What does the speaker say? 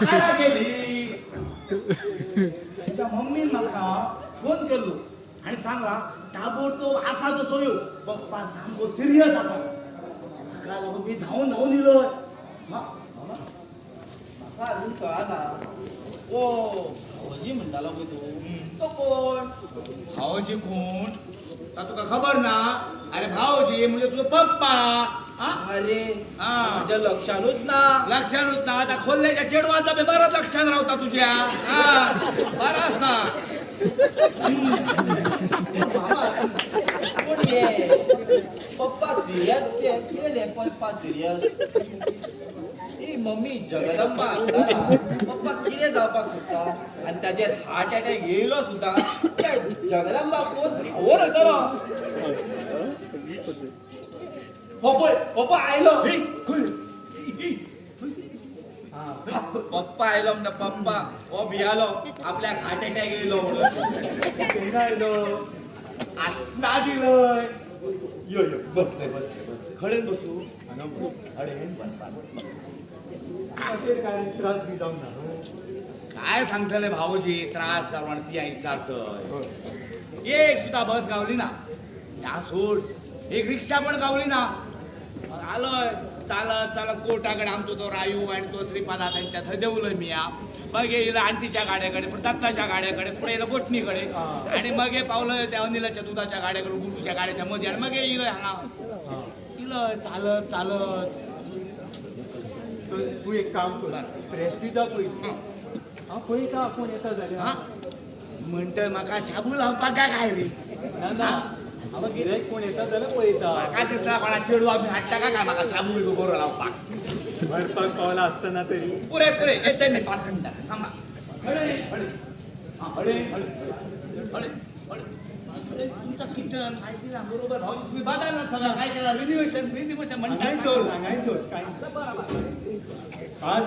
साकारा गेली तुझ्या मम्मीन म्हाका फोन केलो आणि सांगला ताबडतोब असा तसो येऊ पप्पा सामको सिरियस असा म्हाका लागून मी धावून धावून इलोय म्हाका अजून कळना ओ भावजी म्हणटालो पळय तूं तो कोण भावजी कोण तुका खबर ना अरे भावजी म्हणजे तुझो पप्पा अरे माझ्या लक्षातच ना लक्षात ना आता खोल्ल्याच्या चेडवांचा बी बराच लक्षात रावता तुझ्या बरा असा कोण ये पप्पा सिरियस कितें पप्पा सिरियस ई मम्मी जगदंबा आसतना पप्पा कितें जावपाक सोदता आनी ताजेर हार्ट अटॅक येयलो सुद्दां काय जगदंबा कोण धांवून येतलो पप्पा आयलो पप्पा आयलो म्हणटा पप्पा हो भियालो आपल्याक हार्ट अटॅक येयलो म्हणून आयलो आत्ता दिलय यो यो बसले खडेन बसू खडेन काय त्रास बी जाऊन ना काय सांगतले भाऊजी त्रास जावन आणि ती आई चालतय एक सुद्धा बस गावली ना या सोड एक रिक्षा पण गावली ना आलोय चालत चालत कोर्टाकडे आमचो तो रायू आणि तो श्रीपादा त्यांच्या थंय देवलोय मी मग येईल आंटीच्या गाड्याकडे पण दत्ताच्या गाड्याकडे पुढे येईल बोटणीकडे आणि मग पावलं त्या अनिलाच्या दुधाच्या गाड्याकडे गुरुच्या गाड्याच्या मध्ये आणि मग येईल हांगा इलय चालत चालत तू एक काम कर प्रेस्टिजा पळय हांव पळयता कोण येता जाल्यार म्हणतोय म्हाका शाबू लावपाक काय रे ना हांव गिरायक कोण येता जाल्यार पळयता म्हाका दिसला कोणा चेडू आमी हाडटा काय म्हाका शाबू बी बरो लावपाक भरपाक पावला आसतना तरी पुरे येते मी 5 मिनिटात थांबा तुमचं किचन माहिती ना बरोबर भाऊजी तुम्ही बाजार सगळं काय केला रिनोव्हेशन म्हणतात हांगाय चोर काय